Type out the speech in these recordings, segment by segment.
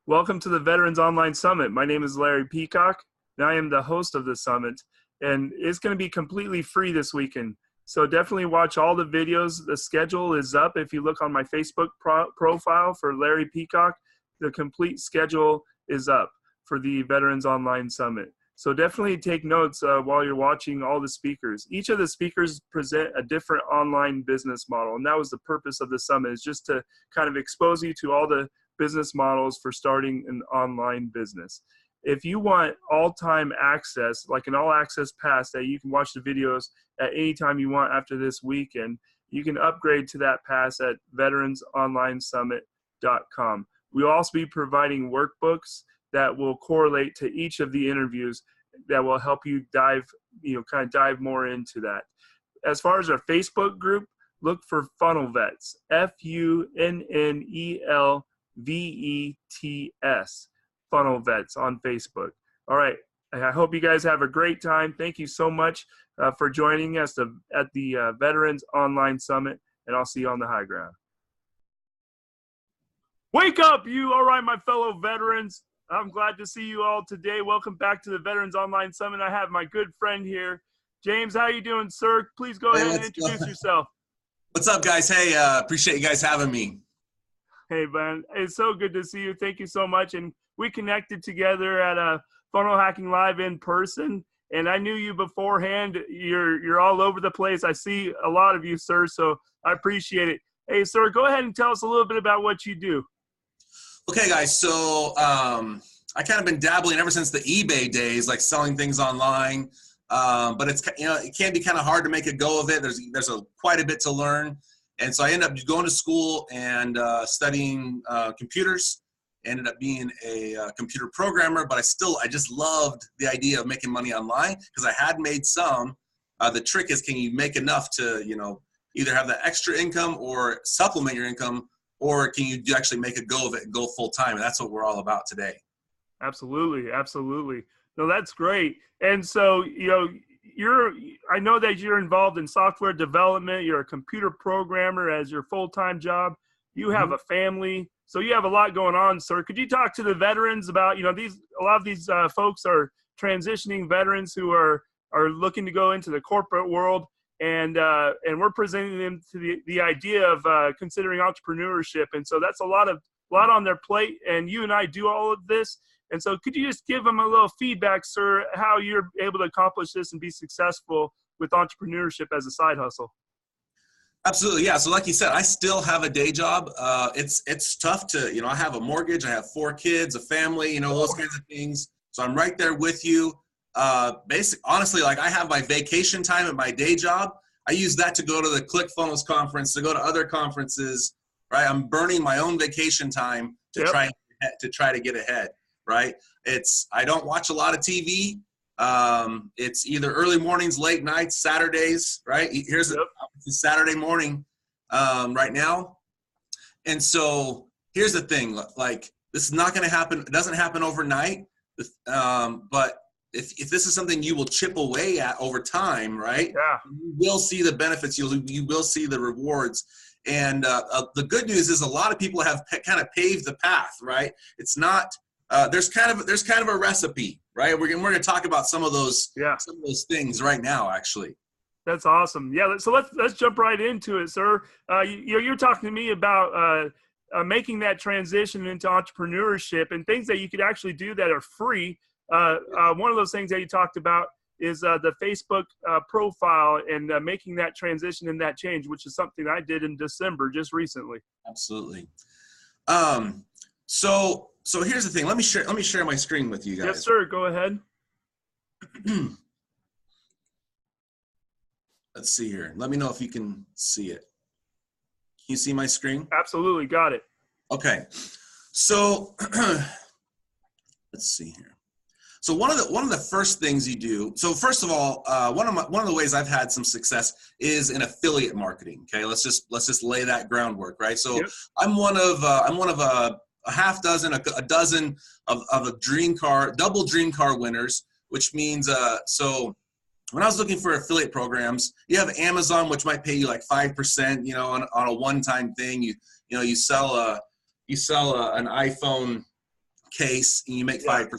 Welcome to the Veterans Online Summit. My name is Larry Peacock, and I am the host of the summit. And it's going to be completely free this weekend. So definitely watch all the videos. The schedule is up. If you look on my Facebook profile for Larry Peacock, the complete schedule is up for the Veterans Online Summit. So definitely take notes while you're watching all the speakers. Each of the speakers present a different online business model. And that was the purpose of the summit, is just to kind of expose you to all the business models for starting an online business. If you want all-time access, like an all-access pass that you can watch the videos at any time you want after this weekend, you can upgrade to that pass at veteransonlinesummit.com. We'll also be providing workbooks that will correlate to each of the interviews that will help you dive more into that. As far as our Facebook group, look for Funnel Vets, FUNNELVETS, Funnel Vets on Facebook. All right, I hope you guys have a great time. Thank you so much for joining us at the Veterans Online Summit, and I'll see you on the high ground. Wake up, you. All right, my fellow veterans. I'm glad to see you all today. Welcome back to the Veterans Online Summit. I have my good friend here. James, how you doing, sir? Please go ahead and introduce yourself. What's up, guys? Hey, appreciate you guys having me. Hey, man. It's so good to see you. Thank you so much. And we connected together at a Funnel Hacking Live in person. And I knew you beforehand. You're all over the place. I see a lot of you, sir, so I appreciate it. Hey, sir, go ahead and tell us a little bit about what you do. Okay, guys, so I kind of been dabbling ever since the eBay days, like selling things online. But it's, it can be kind of hard to make a go of it. There's quite a bit to learn. And so I ended up going to school and studying computers. Ended up being a computer programmer, but I just loved the idea of making money online because I had made some. The trick is, can you make enough to, either have that extra income or supplement your income, or can you actually make a go of it and go full time? And that's what we're all about today. Absolutely. Absolutely. No, that's great. And so, I know that you're involved in software development. You're a computer programmer as your full-time job. You have a family. So you have a lot going on, sir. Could you talk to the veterans about, a lot of these folks are transitioning veterans who are looking to go into the corporate world. And we're presenting them to the idea of considering entrepreneurship. And so that's a lot on their plate. And you and I do all of this. And so could you just give them a little feedback, sir, how you're able to accomplish this and be successful with entrepreneurship as a side hustle? Absolutely, yeah. So like you said, I still have a day job. It's tough to, I have a mortgage, I have 4 kids, a family, those kinds of things. So I'm right there with you. Honestly, like I have my vacation time at my day job. I use that to go to the ClickFunnels conference, to go to other conferences, right? I'm burning my own vacation time to try to get ahead, right? I don't watch a lot of TV. It's either early mornings, late nights, Saturdays, right? Here's a Saturday morning right now. And so here's the thing, like this is not going to happen. It doesn't happen overnight. But if this is something you will chip away at over time, right? Yeah. You will see the benefits. You will see the rewards. And the good news is a lot of people have kind of paved the path, right? It's not, there's kind of a recipe, right? We're going to talk about some of those things right now, actually. That's awesome. Yeah. So let's jump right into it, sir. You're talking to me about making that transition into entrepreneurship and things that you could actually do that are free. One of those things that you talked about is the Facebook profile and making that transition and that change, which is something I did in December just recently. Absolutely. So here's the thing. Let me share my screen with you guys. Yes, sir. Go ahead. Let's see here. Let me know if you can see it. Can you see my screen? Absolutely. Got it. Okay. So let's see here. So one of the first things you do. So first of all, one of the ways I've had some success is in affiliate marketing. Okay, let's just lay that groundwork, right? So I'm one of a half dozen, a dozen of a double dream car winners, which means so when I was looking for affiliate programs, you have Amazon, which might pay you like 5%, on a one-time thing. You sell an iPhone case and you make 5%.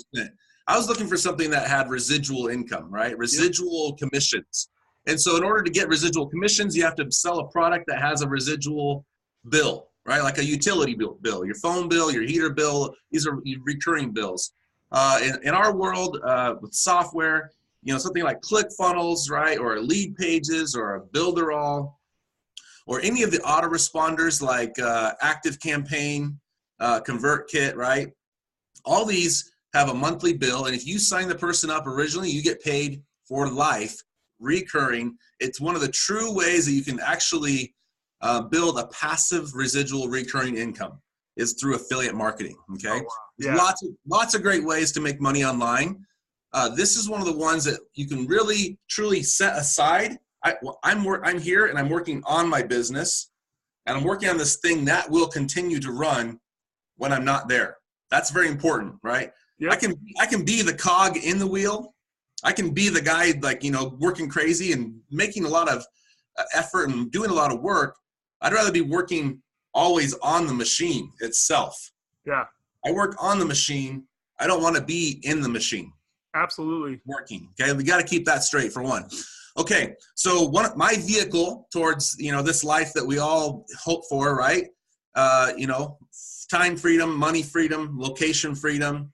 I was looking for something that had residual income, right? Residual commissions. And so in order to get residual commissions, you have to sell a product that has a residual bill, right? Like a utility bill, your phone bill, your heater bill. These are recurring bills. In our world, with software, something like ClickFunnels, right? Or Lead Pages or a Builderall, or any of the autoresponders like ActiveCampaign, ConvertKit, right? All these have a monthly bill, and if you sign the person up originally, you get paid for life, recurring. It's one of the true ways that you can actually build a passive residual recurring income is through affiliate marketing, okay? Oh, wow. There's lots of great ways to make money online. This is one of the ones that you can really, truly set aside. I'm here and I'm working on my business, and I'm working on this thing that will continue to run when I'm not there. That's very important, right? Yep. I can be the cog in the wheel. I can be the guy working crazy and making a lot of effort and doing a lot of work. I'd rather be working always on the machine itself. Yeah. I work on the machine. I don't want to be in the machine. Absolutely. Working. Okay. We got to keep that straight for one. Okay. So my vehicle towards, this life that we all hope for, right? Time freedom, money freedom, location freedom.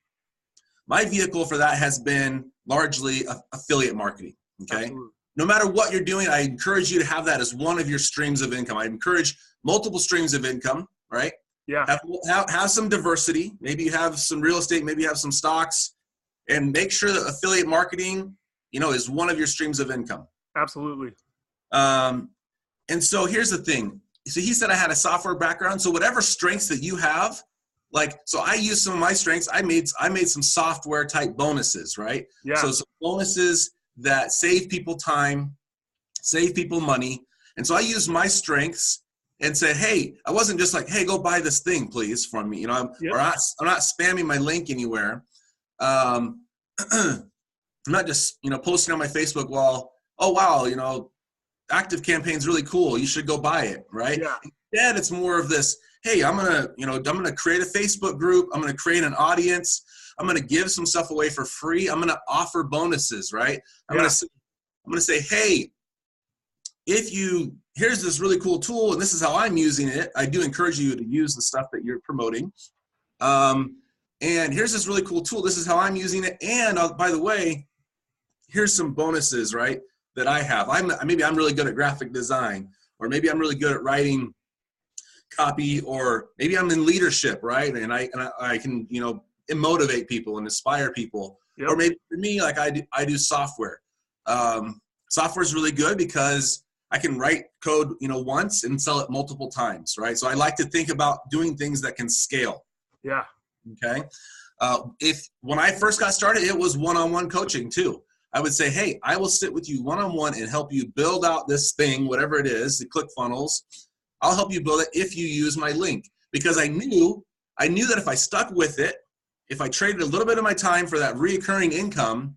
My vehicle for that has been largely affiliate marketing. Okay. Absolutely. No matter what you're doing, I encourage you to have that as one of your streams of income. I encourage multiple streams of income, right? Yeah. Have some diversity. Maybe you have some real estate, maybe you have some stocks, and make sure that affiliate marketing, is one of your streams of income. Absolutely. And so here's the thing. So he said I had a software background. So whatever strengths that you have, so I used some of my strengths. I made some software type bonuses, right? Yeah. So some bonuses that save people time, save people money. And so I used my strengths and said, hey, I wasn't just like, hey, go buy this thing, please, from me. I'm not spamming my link anywhere. I'm not just, posting on my Facebook wall, oh, wow, ActiveCampaign's really cool. You should go buy it, right? Yeah. Instead, it's more of this, hey, I'm gonna create a Facebook group. I'm gonna create an audience. I'm gonna give some stuff away for free. I'm gonna offer bonuses, right? I'm gonna say, hey, here's this really cool tool, and this is how I'm using it. I do encourage you to use the stuff that you're promoting. And here's this really cool tool. This is how I'm using it. And by the way, here's some bonuses, right, that I have. Maybe I'm really good at graphic design, or maybe I'm really good at writing copy, or maybe I'm in leadership, right? And I can, motivate people and inspire people. Yep. Or maybe for me, like I do software. Software is really good because I can write code, once and sell it multiple times, right? So I like to think about doing things that can scale. Yeah. Okay. When I first got started, it was one-on-one coaching too. I would say, hey, I will sit with you one-on-one and help you build out this thing, whatever it is, the ClickFunnels. I'll help you build it if you use my link, because I knew that if I stuck with it, if I traded a little bit of my time for that recurring income,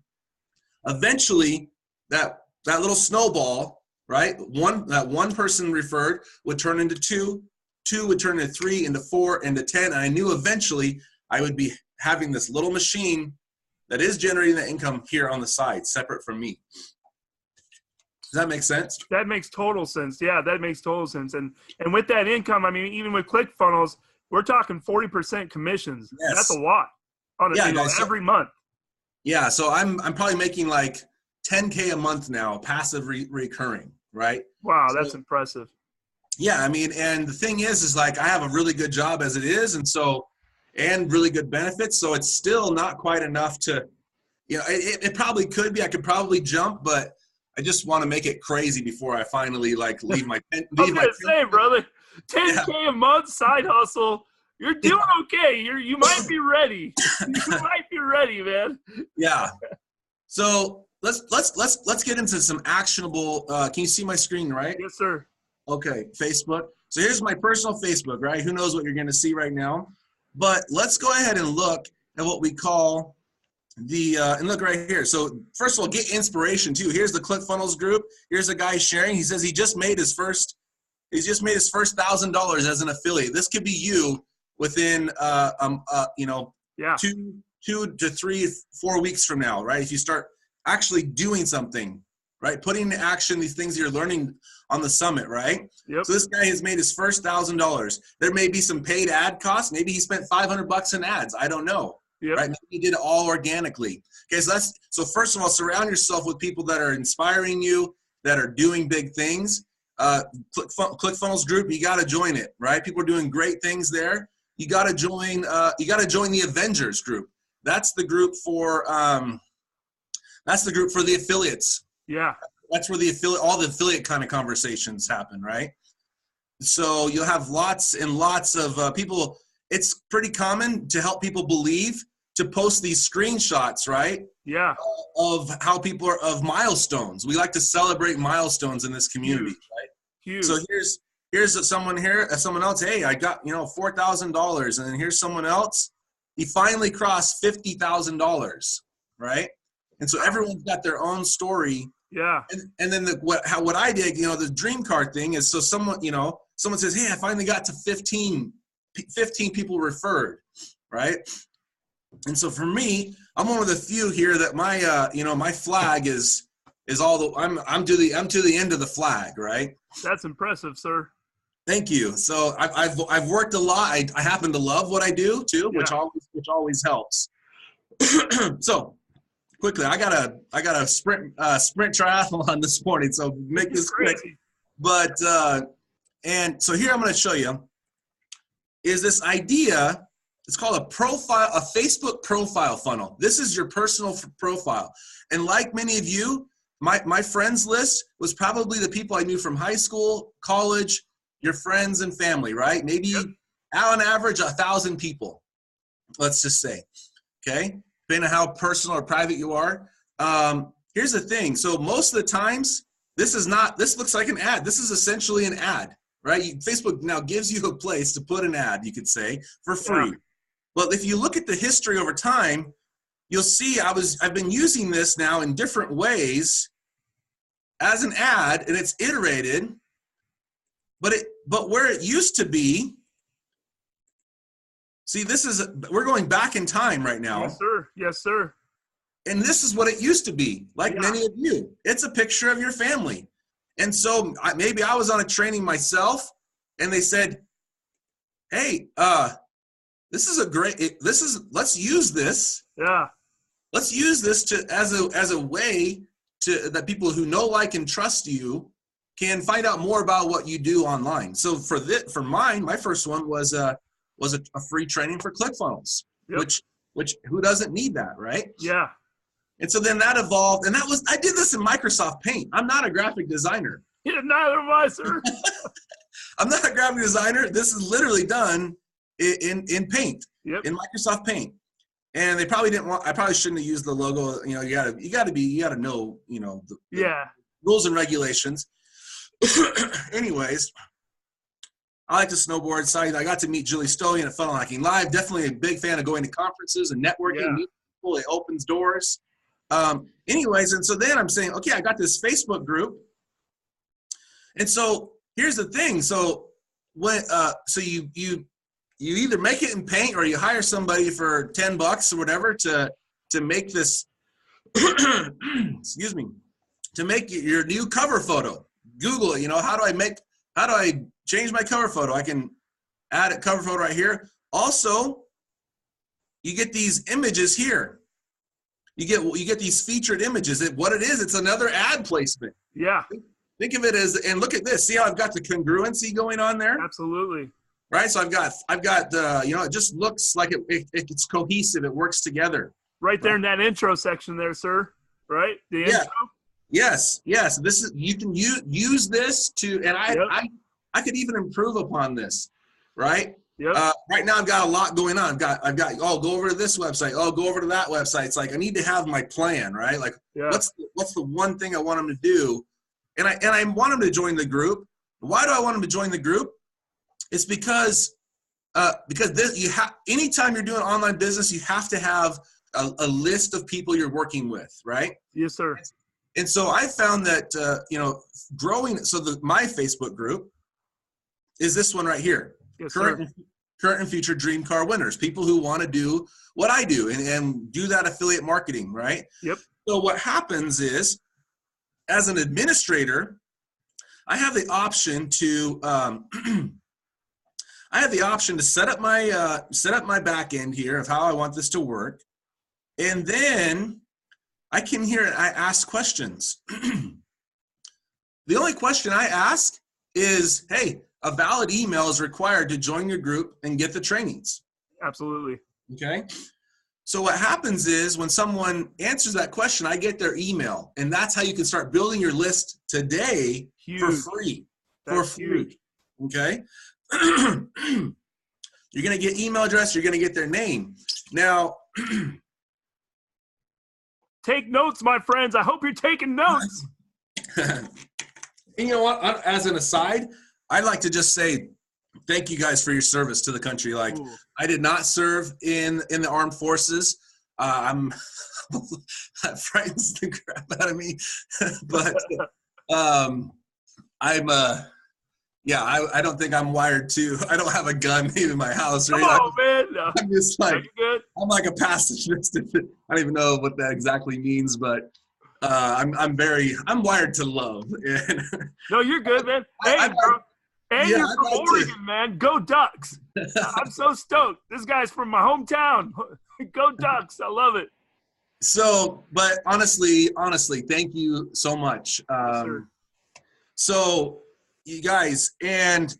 eventually that little snowball, right? That one person referred would turn into two would turn into 3, into 4, into 10. And I knew eventually I would be having this little machine that is generating the income here on the side, separate from me. Does that make sense? That makes total sense. Yeah, that makes total sense. And with that income, I mean, even with ClickFunnels, we're talking 40% commissions. Yes. That's a lot on every month. Yeah, so I'm probably making like $10K a month now, passive recurring, right? Wow, that's impressive. Yeah, I mean, and the thing is like I have a really good job as it is, and really good benefits, so it's still not quite enough to, it probably could be. I could probably jump, but I just want to make it crazy before I finally leave my tent. I was gonna say, brother, 10K a month side hustle. You're doing okay. You might be ready. You might be ready, man. Yeah. So let's get into some actionable. Can you see my screen, right? Yes, sir. Okay, Facebook. So here's my personal Facebook, right? Who knows what you're going to see right now? But let's go ahead and look at what we call and look right here. So first of all, get inspiration too. Here's the ClickFunnels group. Here's a guy sharing. He says he just made his first $1,000 as an affiliate. This could be you within, Yeah. 2 to 3, 4 weeks from now, right? If you start actually doing something, right? Putting into action these things you're learning on the summit, right? Yep. So this guy has made his first $1,000. There may be some paid ad costs. Maybe he spent $500 in ads. I don't know. Yep. Right? Maybe he did it all organically. Okay, so first of all, surround yourself with people that are inspiring you, that are doing big things. ClickFunnels group, you got to join it, right? People are doing great things there. You got to join. You got to join the Avengers group. That's the group for. That's the group for the affiliates. Yeah. That's where all the affiliate kind of conversations happen, right? So you'll have lots and lots of people. It's pretty common to help people believe, to post these screenshots, right? Yeah. Of how people are, of milestones. We like to celebrate milestones in this community, right? Huge. So here's someone else. Hey, I got $4,000, and then here's someone else. He finally crossed $50,000, right? And so everyone's got their own story. Yeah. And then what I did, the dream card thing is, so someone says, hey, I finally got to 15 people referred, right? And so for me, I'm one of the few here that my flag is all the I'm to the end of the flag, right? That's impressive, sir. Thank you. So I've worked a lot. I happen to love what I do too, Yeah. which always helps. So quickly, I got a sprint triathlon this morning, so make this quick. But and so here I'm going to show you is this idea. It's called a Facebook profile funnel. This is your personal profile. And like many of you, my friends list was probably the people I knew from high school, college, your friends and family, right? Maybe Yep. on average, 1,000 people, let's just say, okay? Depending on how personal or private you are. Here's the thing. So most of the times, this looks like an ad. This is essentially an ad, right? Facebook now gives you a place to put an ad, you could say, for free. Yeah. But if you look at the history over time, you'll see I've been using this now in different ways as an ad, and it's iterated. But where it used to be, see, we're going back in time right now. Yes, sir. Yes, sir. And this is what it used to be, like many of you. It's a picture of your family. And so maybe I was on a training myself, and they said, hey, let's use this. Yeah. Let's use this as a way that people who know, like, and trust you can find out more about what you do online. So for mine, my first one was a free training for ClickFunnels, Yep. which who doesn't need that, right? Yeah. And so then that evolved, and I did this in Microsoft Paint. I'm not a graphic designer. Yeah, neither am I, sir. I'm not a graphic designer. This is literally done in Paint, Yep. in Microsoft Paint. And I probably shouldn't have used the logo. You gotta know, the rules and regulations. Anyways, I like to snowboard. So I got to meet Julie Stolian at Funnel Hacking Live. Definitely a big fan of going to conferences and networking. Meet people, it opens doors. Anyways, and so then I'm saying, okay, I got this Facebook group. And so here's the thing. So when you either make it in Paint or you hire somebody for $10 or whatever to make this excuse me, to make your new cover photo. Google it. How do I change my cover photo? I can add a cover photo right here. Also, you get these images here. You get these featured images. What it is, it's another ad placement. Yeah. Think of it as, and look at this. See how I've got the congruency going on there? Absolutely. Right. So I've got it just looks like it's cohesive. It works together. Right there in that intro section there, sir. Right? The intro? Yes. You can use this to, and I could even improve upon this, right? Yep. Right now I've got a lot going on. I've got go over to this website. Go over to that website. It's like I need to have my plan, right? Like what's the one thing I want them to do? And I want them to join the group. Why do I want them to join the group? It's because anytime you're doing online business, you have to have a list of people you're working with, right? Yes, sir. And so I found that growing. So my Facebook group is this one right here. Yes, current current and future dream car winners, people who want to do what I do and do that affiliate marketing, right? Yep. So what happens is, as an administrator, I have the option to set up my back end here of how I want this to work, and then I ask questions. The only question I ask is, hey, a valid email is required to join your group and get the trainings. Absolutely. Okay. So what happens is when someone answers that question, I get their email, and that's how you can start building your list today. Huge. For free. That's huge. Okay. You're going to get email address. You're going to get their name. Now, take notes, my friends. I hope you're taking notes. And you know what? As an aside, I'd like to just say thank you guys for your service to the country. Like, Ooh. I did not serve in the armed forces. That frightens the crap out of me. But I don't think I'm wired to. I don't have a gun in my house. Right? Come on, man. No. I'm just like, good. I'm like a pacifist. I don't even know what that exactly means, but I'm wired to love. No, you're good, man. Hey, bro. And you're from Oregon, man. Go Ducks. I'm so stoked. This guy's from my hometown. Go Ducks. I love it. So, but honestly, thank you so much. Yes, sir. So, you guys, and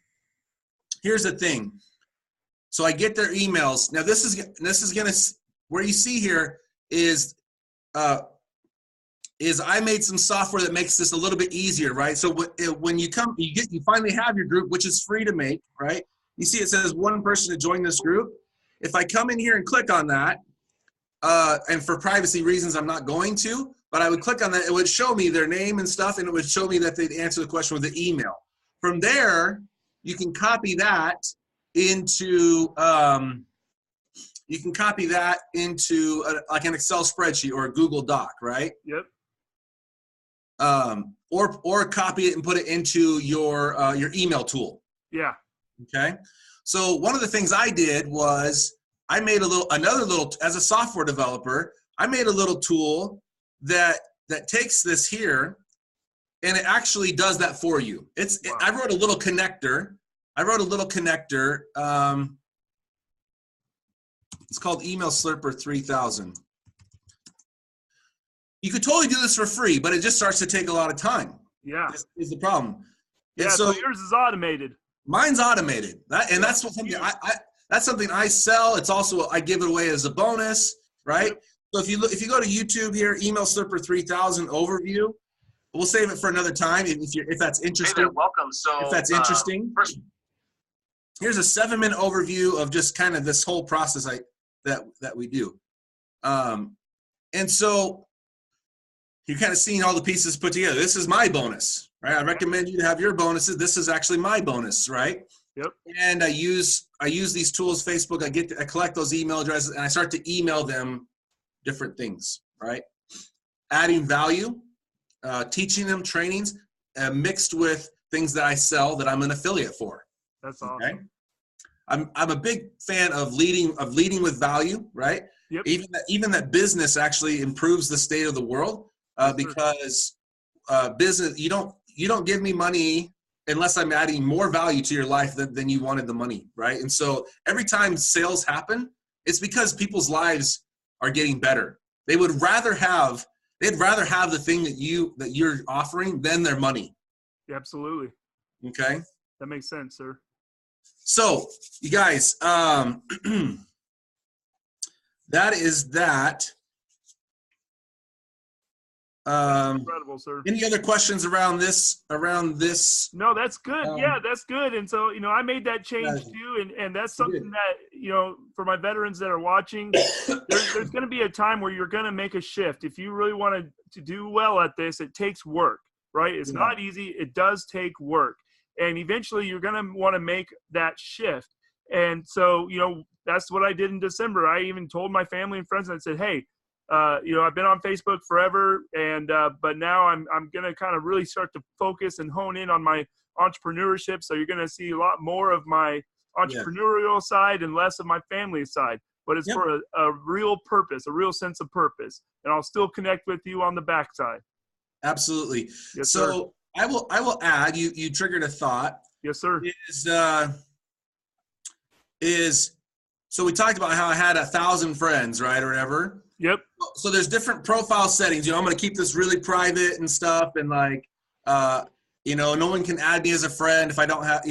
here's the thing. So I get their emails. Now this is gonna, where you see here is I made some software that makes this a little bit easier, right? So when you finally have your group, which is free to make, right? You see it says one person to join this group. If I come in here and click on that, and for privacy reasons, I'm not going to, but I would click on that. It would show me their name and stuff, and it would show me that they'd answer the question with the email. From there, you can copy that into like an Excel spreadsheet or a Google Doc, right? Yep. Or copy it and put it into your email tool. Yeah. Okay. So one of the things I did was I made as a software developer, I made a little tool that takes this here and it actually does that for you. Wow. I wrote a little connector. It's called Email Slurper 3000. You could totally do this for free, but it just starts to take a lot of time. Yeah. This is the problem. Yeah, so yours is automated. Mine's automated. That's something I sell. It's also, I give it away as a bonus, right? Yep. So if you go to YouTube here, Email Slurper 3000 overview, we'll save it for another time if that's interesting. Hey there, welcome. So if that's interesting, here's a 7-minute overview of just kind of this whole process that we do. And so you're kind of seeing all the pieces put together. This is my bonus, right? I recommend you to have your bonuses. This is actually my bonus, right? Yep. And I use these tools, Facebook. I collect those email addresses and I start to email them different things, right? Adding value, teaching them trainings, mixed with things that I sell that I'm an affiliate for. That's awesome. Okay? I'm a big fan of leading with value, right? Yep. Even that business actually improves the state of the world, because business, you don't give me money unless I'm adding more value to your life than you wanted the money, right? And so every time sales happen, it's because people's lives are getting better. They'd rather have the thing that you're offering than their money. Yeah, absolutely. Okay. That makes sense, sir. So you guys, that is that. Incredible, sir. Any other questions around this? No, that's good. Yeah, that's good. And so, I made that change too. And that's something that, for my veterans that are watching, there's going to be a time where you're going to make a shift. If you really want to do well at this, it takes work, right? It's not easy. It does take work. And eventually you're going to want to make that shift. And so, that's what I did in December. I even told my family and friends, and I said, hey, I've been on Facebook forever, and but now I'm going to kind of really start to focus and hone in on my entrepreneurship. So you're going to see a lot more of my Yeah. entrepreneurial side and less of my family side. But it's Yep. for a real purpose, a real sense of purpose. And I'll still connect with you on the backside. Absolutely. Yes, sir. So I will add, you triggered a thought. Yes, sir. So we talked about how I had 1,000 friends, right, or whatever. Yep. So there's different profile settings. I'm going to keep this really private and stuff, and like, no one can add me as a friend if I don't have,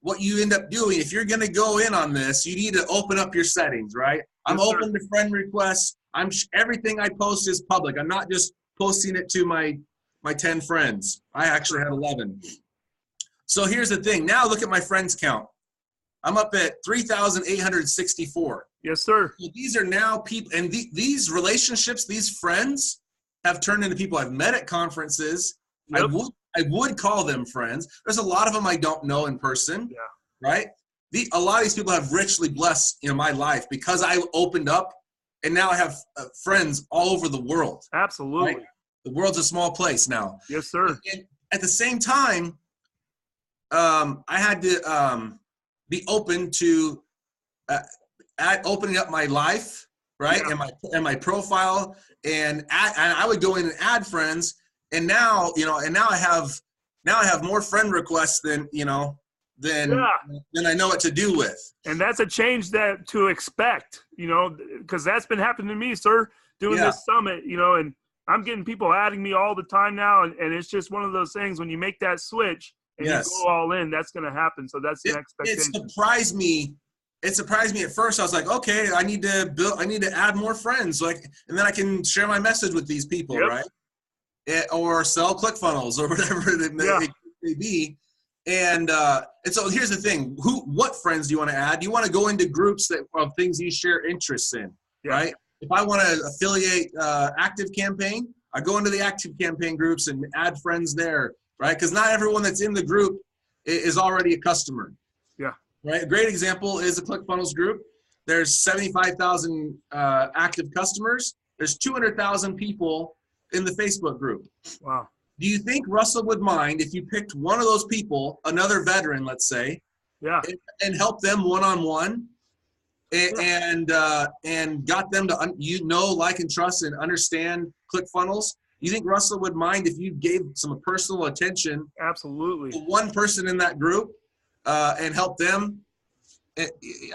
what you end up doing, if you're going to go in on this, you need to open up your settings, right? I'm open to friend requests. Everything I post is public. I'm not just posting it to my 10 friends. I actually had 11. So here's the thing. Now look at my friends count. I'm up at 3,864. Yes, sir. So these are now people, and these relationships, these friends have turned into people I've met at conferences. Yep. I would call them friends. There's a lot of them I don't know in person. Yeah. Right? A lot of these people have richly blessed my life because I opened up, and now I have friends all over the world. Absolutely. Right? The world's a small place now. Yes, sir. And at the same time, I had to be open to opening up my life, right? Yeah. And my profile, and I would go in and add friends, and now I have more friend requests than I know what to do with. And that's a change that to expect, because that's been happening to me, sir, doing this summit, and I'm getting people adding me all the time now. And it's just one of those things when you make that switch and you go all in, that's going to happen. So that's an expectation. It surprised me at first. I was like, okay, I need to add more friends. And then I can share my message with these people, right? Or sell ClickFunnels or whatever it may be. And so here's the thing: what friends do you want to add? You want to go into groups of things you share interests in, right? If I want to affiliate Active Campaign, I go into the Active Campaign groups and add friends there, right? Because not everyone that's in the group is already a customer. Yeah. Right. A great example is the ClickFunnels group. There's 75,000 active customers. There's 200,000 people in the Facebook group. Wow. Do you think Russell would mind if you picked one of those people, another veteran, let's say, and help them one-on-one and got them to like and trust and understand ClickFunnels? You think Russell would mind if you gave some personal attention? Absolutely. To one person in that group and help them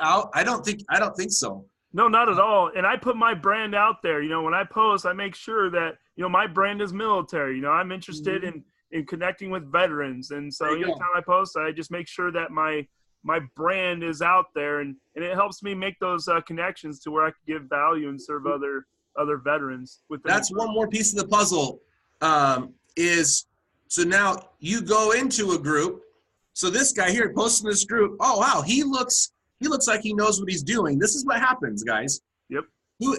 out? I don't think so. No, not at all. And I put my brand out there. When I post, I make sure that, my brand is military. I'm interested in connecting with veterans. And so anytime I post, I just make sure that my brand is out there, and it helps me make those connections to where I can give value and serve other veterans. That's one more piece of the puzzle. So now you go into a group. So this guy here posting this group. Oh wow, he looks like he knows what he's doing. This is what happens, guys. Yep.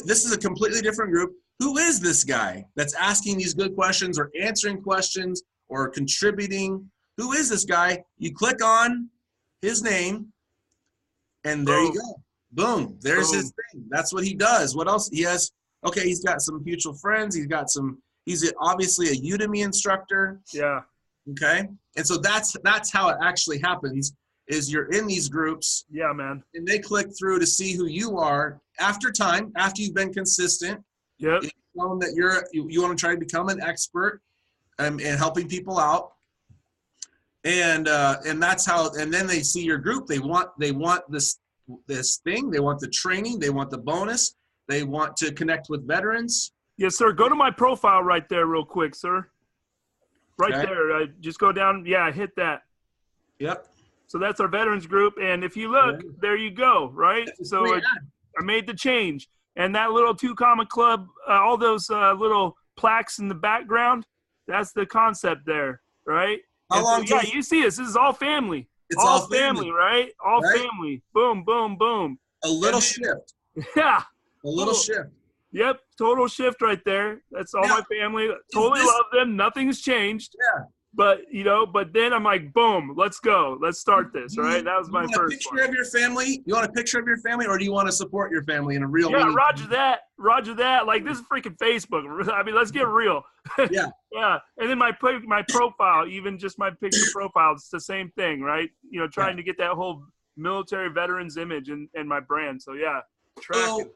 This is a completely different group. Who is this guy that's asking these good questions or answering questions or contributing? Who is this guy? You click on his name, and there you go. Boom. There's his thing. That's what he does. What else? He has, he's got some mutual friends. He's obviously a Udemy instructor. Yeah. Okay. And so that's how it actually happens. Is you're in these groups. Yeah, man. And they click through to see who you are after you've been consistent. Yep. Showing that you want to try to become an expert and helping people out. And that's how, and then they see your group. They want this thing. They want the training. They want the bonus. They want to connect with veterans. Yes, sir. Go to my profile right there real quick, sir. Right there. Just go down. Yeah, hit that. Yep. So that's our veterans group. And if you look, there you go, right? So I made the change. And that little 2 Comma Club, all those little plaques in the background, that's the concept there, right? You see this. This is all family. It's all family, right? All family. Boom, boom, boom. A little shift. Yeah. A little shift. Yep. Total shift right there. That's all my family. Totally love them. Nothing's changed. Yeah. But, then I'm like, boom, let's go. Let's start this, right? That was my first one. Of your family? You want a picture of your family, or do you want to support your family in a real way? Yeah, roger that. Like, this is freaking Facebook. I mean, let's get real. Yeah. Yeah. And then my profile, even just my picture profile, it's the same thing, right? Trying to get that whole military veterans image in my brand. So yeah, track So it.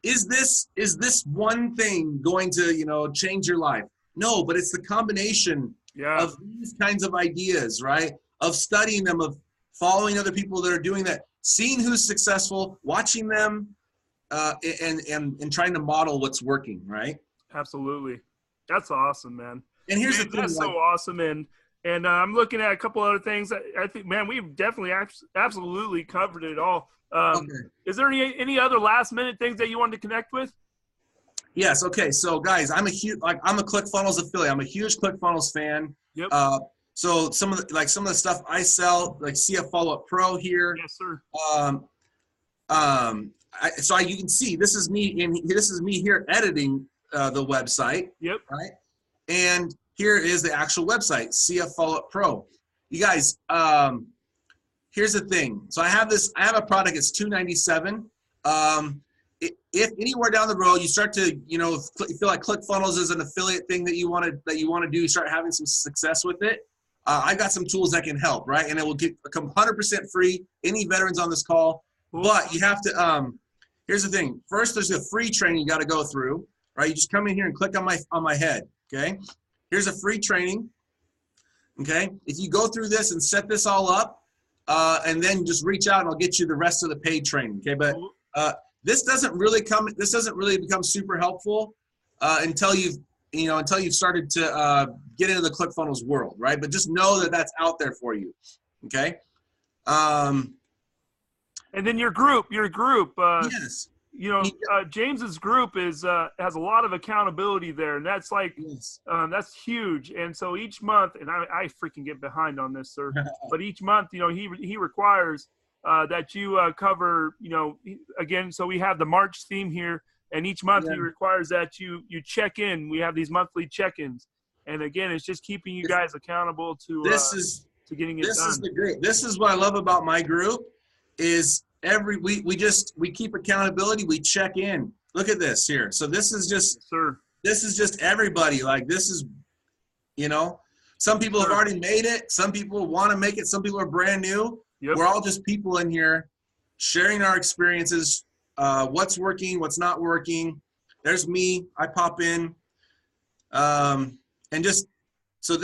is this one thing going to, you know, change your life? No, but it's the combination Yeah, of these kinds of ideas, right? Of studying them, of following other people that are doing that, seeing who's successful, watching them, and trying to model what's working, right? absolutely. That's awesome, man. And here's the James, thing, that's so like, awesome. And I'm looking at a couple other things. I think, man, we've definitely absolutely covered it all. okay, Is there any other last minute things that you wanted to connect with? yes, okay. So guys, I'm a ClickFunnels affiliate. I'm a huge ClickFunnels fan. Yep. So some of the stuff I sell, like CF Follow Up Pro here. Yes, sir. You can see this is me here editing the website. Yep. Right. And here is the actual website, CF Follow Up Pro. You guys, here's the thing. So I have a product. It's $297. If anywhere down the road you start to, you know, feel like ClickFunnels is an affiliate thing that you want to do, start having some success with it, I got some tools that can help, right? And it will get 100% free. Any veterans on this call, but you have to. Here's the thing. First, there's a free training you got to go through, right? You just come in here and click on my head. Okay. Here's a free training. Okay. If you go through this and set this all up, and then just reach out and I'll get you the rest of the paid training. Okay. But this doesn't really become super helpful until you've started to get into the ClickFunnels world, right? But just know that that's out there for you. Okay. And then your group. Yes. You know, James's group has a lot of accountability there, and that's like, Yes. that's huge. And so each month, and I freaking get behind on this, sir, but each month, you know, he requires that you cover, you know, again, so we have the March theme here, and each month he requires that you check in. We have these monthly check-ins, and again, it's just keeping you guys accountable to getting it done. This is what I love about my group is every week we keep accountability. We check in. Look at this here. So this is just this is just everybody. Like this is, you know, some people have already made it. Some people want to make it. Some people are brand new. Yep. We're all just people in here sharing our experiences, what's working, what's not working. There's me. I pop in, and just so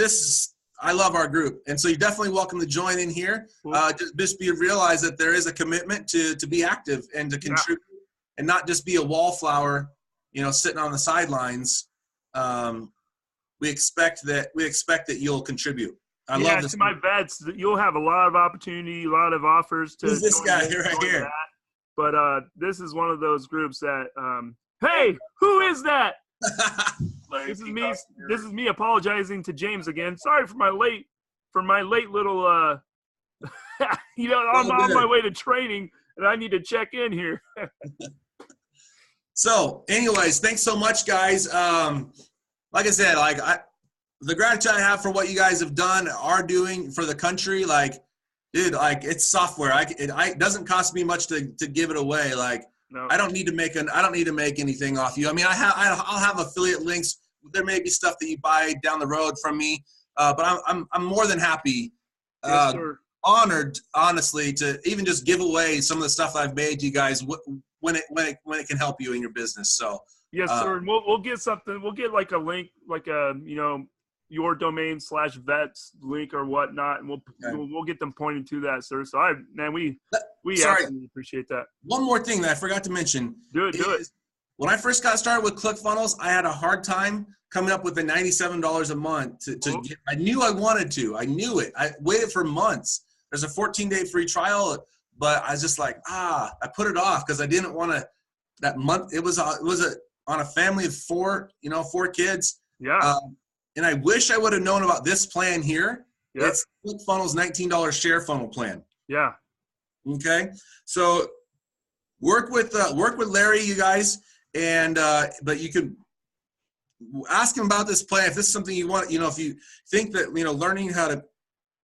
I love our group, and so you're definitely welcome to join in here. Cool. Just realize that there is a commitment to be active and to contribute, and not just be a wallflower, you know, sitting on the sidelines. We expect that you'll contribute. I love this. To my vets, you'll have a lot of opportunity, a lot of offers to. Who's this guy right here? But this is one of those groups that, hey, who is that? This is me apologizing to James again. Sorry for my late little you know, I'm on my way to training and I need to check in here. So anyways, thanks so much, guys. Like I said, the gratitude I have for what you guys have done, are doing for the country, like, dude, like it's software. It doesn't cost me much to give it away. Like, no. I don't need to make anything off you. I mean, I'll have affiliate links. There may be stuff that you buy down the road from me, but I'm more than happy, honored, honestly, to even just give away some of the stuff I've made to you guys when it can help you in your business. So yes, sir. And we'll get something. We'll get like a link, like a, you know, your domain /vets link or whatnot, and we'll get them pointed to that, sir. So we absolutely appreciate that. One more thing that I forgot to mention. Do it. When I first got started with ClickFunnels, I had a hard time coming up with the $97 a month to get. I knew I wanted to. I knew it. I waited for months. There's a 14-day free trial, but I was just like, I put it off because I didn't want to. That month, it was on a family of four kids. Yeah. And I wish I would have known about this plan here. Yep. It's ClickFunnels $19 share funnel plan. Yeah. Okay. So work with Larry, you guys, and but you can ask him about this plan if this is something you want. You know, if you think that learning how to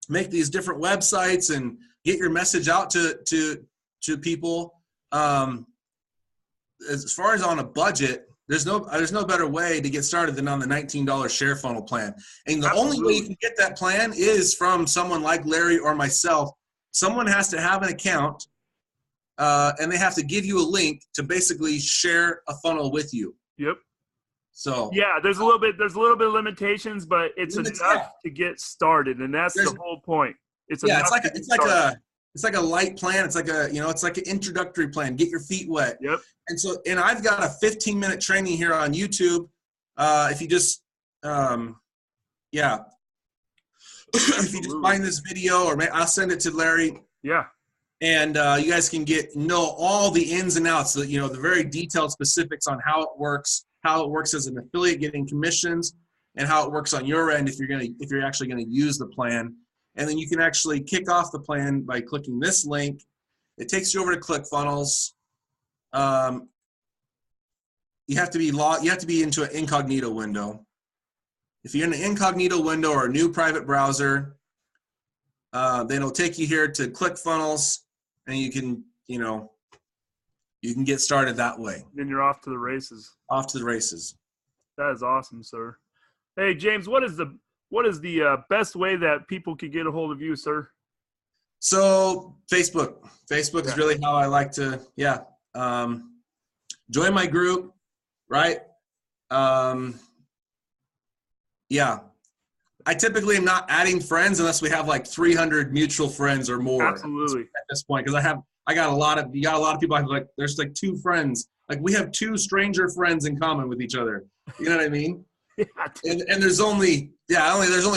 make these different websites and get your message out to people, as far as on a budget. There's no better way to get started than on the $19 share funnel plan. And the only way you can get that plan is from someone like Larry or myself someone has to have an account, and they have to give you a link to basically share a funnel with you. Yep. So yeah, there's a little bit of limitations, but it's enough to get started, and that's the whole point. It's like a light plan. It's like it's like an introductory plan. Get your feet wet. Yep. And I've got a 15-minute training here on YouTube. If you just if you just find this video, or I'll send it to Larry. Yeah. And you guys can know all the ins and outs, the very detailed specifics on how it works as an affiliate getting commissions, and how it works on your end if you're actually gonna use the plan. And then you can actually kick off the plan by clicking this link. It takes you over to ClickFunnels. You have to be into an incognito window. If you're in an incognito window or a new private browser, then it'll take you here to ClickFunnels, and you can get started that way. Then you're off to the races. Off to the races. That is awesome, sir. Hey, James, what is the best way that people can get a hold of you, sir? So Facebook is really how I like to, join my group, right? I typically am not adding friends unless we have like 300 mutual friends or more. Absolutely. At this point, because you got a lot of people. I have like, there's like 2 friends. Like we have 2 stranger friends in common with each other. You know what I mean? And there's only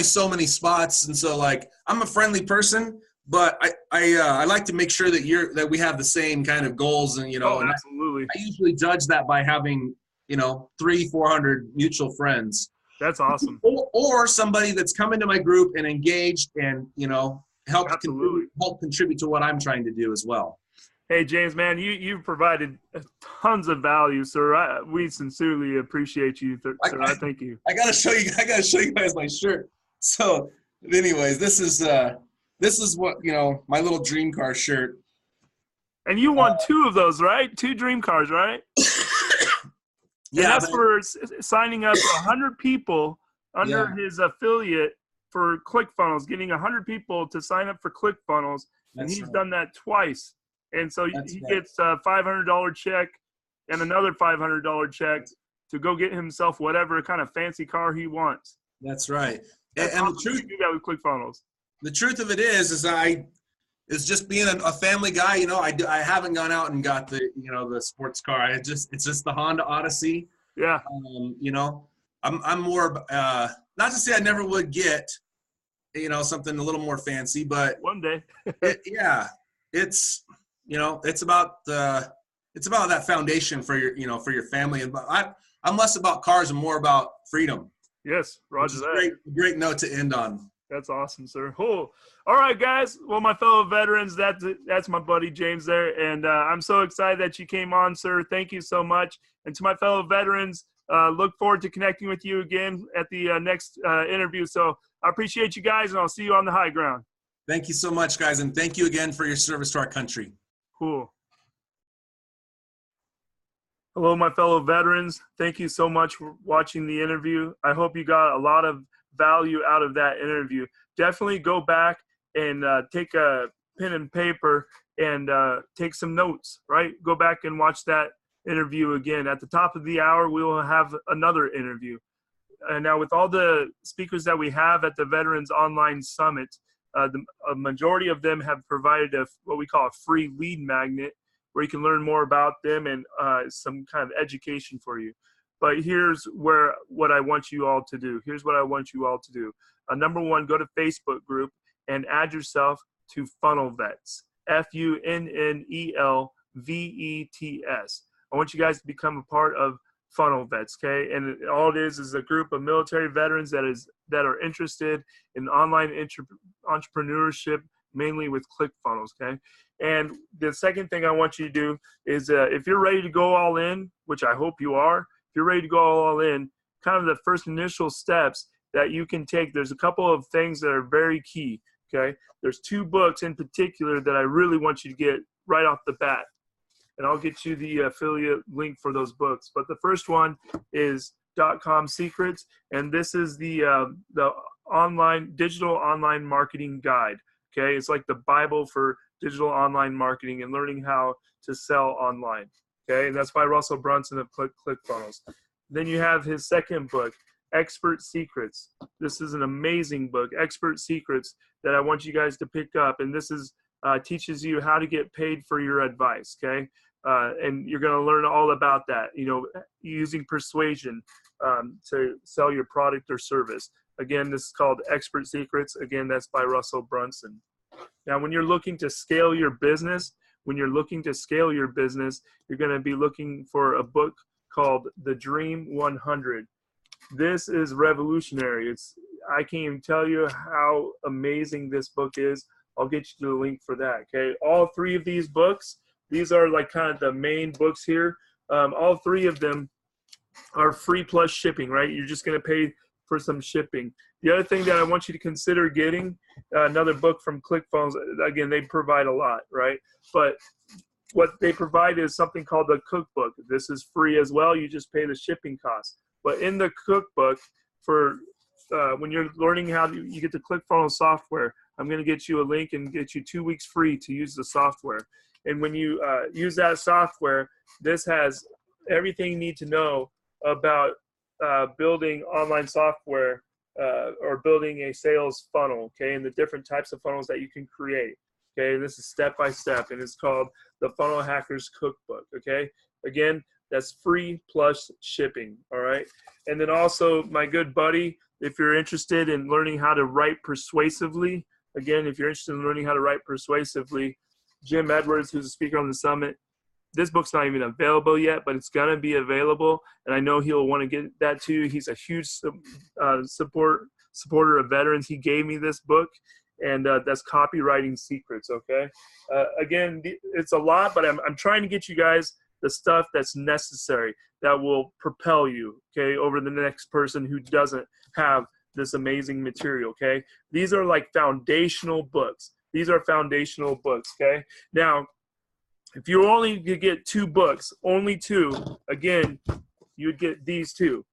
so many spots, and so like I'm a friendly person, but I like to make sure that we have the same kind of goals, and absolutely. I usually judge that by having 300-400 mutual friends. That's awesome. Or somebody that's come into my group and engaged and help contribute to what I'm trying to do as well. Hey, James, man, you've provided tons of value, sir. We sincerely appreciate you, sir. I thank you. I gotta show you guys my shirt. So, anyways, this is what my little dream car shirt. And you won 2 of those, right? 2 dream cars, right? Yeah, and that's for signing up 100 people under his affiliate for ClickFunnels, getting 100 people to sign up for ClickFunnels, and he's done that twice. And so he gets a $500 check and another $500 check to go get himself whatever kind of fancy car he wants. That's right. And the truth, do that with ClickFunnels. The truth of it is just being a family guy. I haven't gone out and got the sports car. It's just the Honda Odyssey. Yeah. I'm more not to say I never would get something a little more fancy, but one day. It's about that foundation for your family, and I'm less about cars and more about freedom. Yes, roger that. Great note to end on. That's awesome, sir. Cool. All right, guys. Well, my fellow veterans, that's my buddy James there, and I'm so excited that you came on, sir. Thank you so much. And to my fellow veterans, look forward to connecting with you again at the next interview. So I appreciate you guys, and I'll see you on the high ground. Thank you so much, guys, and thank you again for your service to our country. Cool. Hello, my fellow veterans. Thank you so much for watching the interview. I hope you got a lot of value out of that interview. Definitely go back and take a pen and paper and take some notes, right? Go back and watch that interview again. At the top of the hour, we will have another interview. And now with all the speakers that we have at the Veterans Online Summit, a majority of them have provided what we call a free lead magnet, where you can learn more about them and some kind of education for you. But here's what I want you all to do. Number 1, go to Facebook group and add yourself to Funnel Vets, FUNNELVETS. I want you guys to become a part of Funnel Vets, okay? And all it is a group of military veterans that are interested in online entrepreneurship, mainly with ClickFunnels, okay? And the second thing I want you to do is if you're ready to go all in, which I hope you are, if you're ready to go all in, kind of the first initial steps that you can take, there's a couple of things that are very key, okay? There's 2 books in particular that I really want you to get right off the bat. And I'll get you the affiliate link for those books. But the first one is Dotcom Secrets, and this is the digital online marketing guide. Okay, it's like the Bible for digital online marketing and learning how to sell online. Okay, and that's by Russell Brunson of ClickFunnels. Then you have his second book, Expert Secrets. This is an amazing book, Expert Secrets, that I want you guys to pick up. And this is teaches you how to get paid for your advice. Okay, and you're going to learn all about that. You know, using persuasion to sell your product or service. Again, this is called Expert Secrets. Again, that's by Russell Brunson. Now, when you're looking to scale your business, you're going to be looking for a book called The Dream 100. This is revolutionary. I can't even tell you how amazing this book is. I'll get you the link for that. Okay, all three of these books, these are like kind of the main books here. All three of them are free plus shipping, right? You're just going to pay for some shipping. The other thing that I want you to consider getting, another book from ClickFunnels. Again, they provide a lot, right? But what they provide is something called the cookbook. This is free as well. You just pay the shipping costs. But in the cookbook, for when you're learning how you get the ClickFunnels software, I'm going to get you a link and get you 2 weeks free to use the software. And when you use that software, this has everything you need to know about building online software or building a sales funnel, okay, and the different types of funnels that you can create. Okay, this is step by step, and it's called the Funnel Hackers Cookbook. Okay, again, that's free plus shipping. All right, and then also my good buddy, if you're interested in learning how to write persuasively, again, if you're interested in learning how to write persuasively, Jim Edwards, who's a speaker on the summit, this book's not even available yet, but it's going to be available, and I know he'll want to get that too. He's a huge supporter of veterans. He gave me this book, and that's Copywriting Secrets, okay? Again, it's a lot, but I'm trying to get you guys the stuff that's necessary that will propel you, okay, over the next person who doesn't have this amazing material, okay? These are like foundational books. These are foundational books, okay? Now, if you only could get 2 books, only 2, again, you'd get these 2.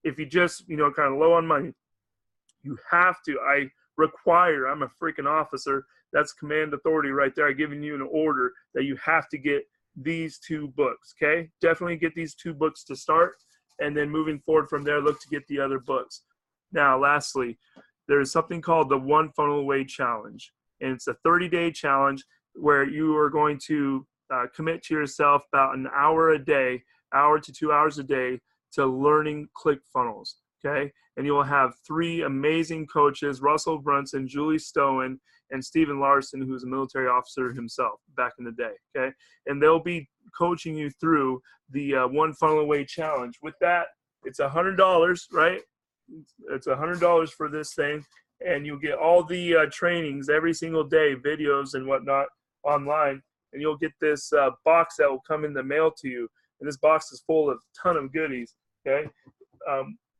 If you just, kind of low on money, you have to. I'm a freaking officer. That's command authority right there. I'm giving you an order that you have to get these 2 books, okay? Definitely get these 2 books to start, and then moving forward from there, look to get the other books. Now, lastly, there's something called the One Funnel Away Challenge, and it's a 30-day challenge where you are going to commit to yourself about an hour a day, hour to 2 hours a day to learning ClickFunnels, okay? And you will have 3 amazing coaches, Russell Brunson, Julie Stowen, and Stephen Larson, who's a military officer himself back in the day, okay? And they'll be coaching you through the One Funnel Away Challenge. With that, it's $100, right? It's $100 for this thing, and you'll get all the trainings every single day, videos and whatnot online. And you'll get this box that will come in the mail to you. And this box is full of a ton of goodies, okay?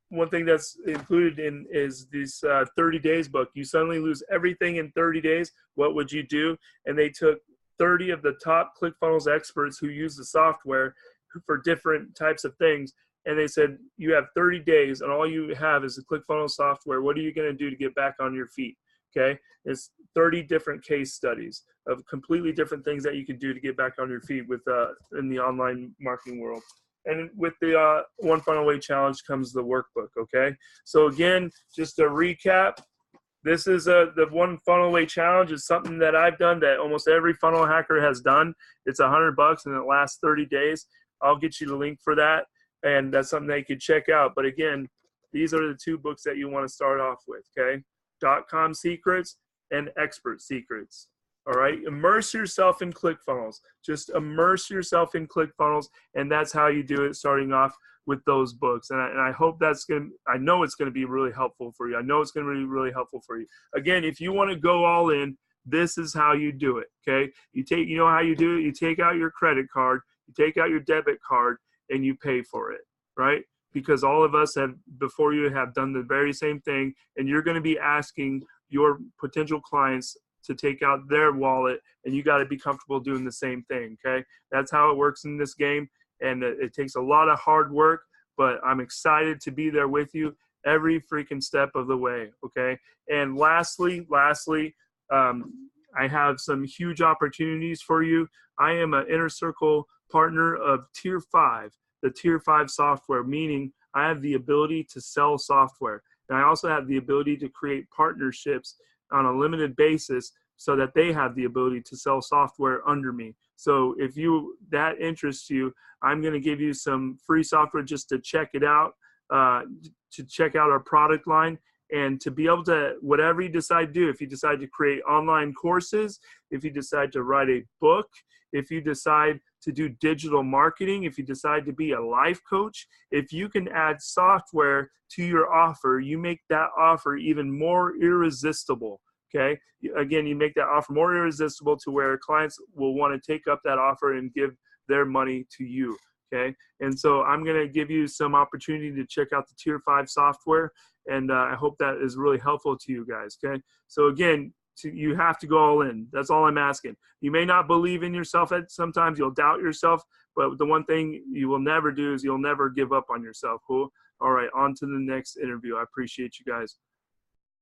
One thing that's included in is this 30 days book. You suddenly lose everything in 30 days. What would you do? And they took 30 of the top ClickFunnels experts who use the software for different types of things. And they said, you have 30 days and all you have is the ClickFunnels software. What are you going to do to get back on your feet? Okay, it's 30 different case studies of completely different things that you can do to get back on your feet with in the online marketing world. And with the One Funnel Away Challenge comes the workbook, okay? So again, just to recap, this is the One Funnel Away Challenge. Is something that I've done that almost every funnel hacker has done. It's $100 and it lasts 30 days. I'll get you the link for that, and that's something that you could check out. But again, these are the 2 books that you want to start off with, okay? Dotcom Secrets and Expert Secrets. All right, immerse yourself in ClickFunnels. Just immerse yourself in ClickFunnels, and that's how you do it, starting off with those books. And I hope I know it's going to be really helpful for you. I know it's going to be really helpful for you. Again, if you want to go all in, this is how you do it, okay? You know how you do it? You take out your credit card, you take out your debit card, and you pay for it, right? Because all of us before you have done the very same thing, and you're going to be asking your potential clients to take out their wallet, and you got to be comfortable doing the same thing, okay? That's how it works in this game, and it takes a lot of hard work, but I'm excited to be there with you every freaking step of the way, okay? And lastly, I have some huge opportunities for you. I am an Inner Circle partner of Tier 5, the Tier 5 software, meaning I have the ability to sell software. And I also have the ability to create partnerships on a limited basis so that they have the ability to sell software under me. So if that interests you, I'm going to give you some free software just to check it out, to check out our product line, and to be able to, whatever you decide to do, if you decide to create online courses, if you decide to write a book, if you decide to do digital marketing, if you decide to be a life coach, if you can add software to your offer, you make that offer even more irresistible. Okay. Again, you make that offer more irresistible to where clients will want to take up that offer and give their money to you. Okay. And so I'm going to give you some opportunity to check out the Tier 5 software. And I hope that is really helpful to you guys. Okay. So again, you have to go all in. That's all I'm asking. You may not believe in yourself. Sometimes you'll doubt yourself, but the one thing you will never do is you'll never give up on yourself. Cool. All right. On to the next interview. I appreciate you guys.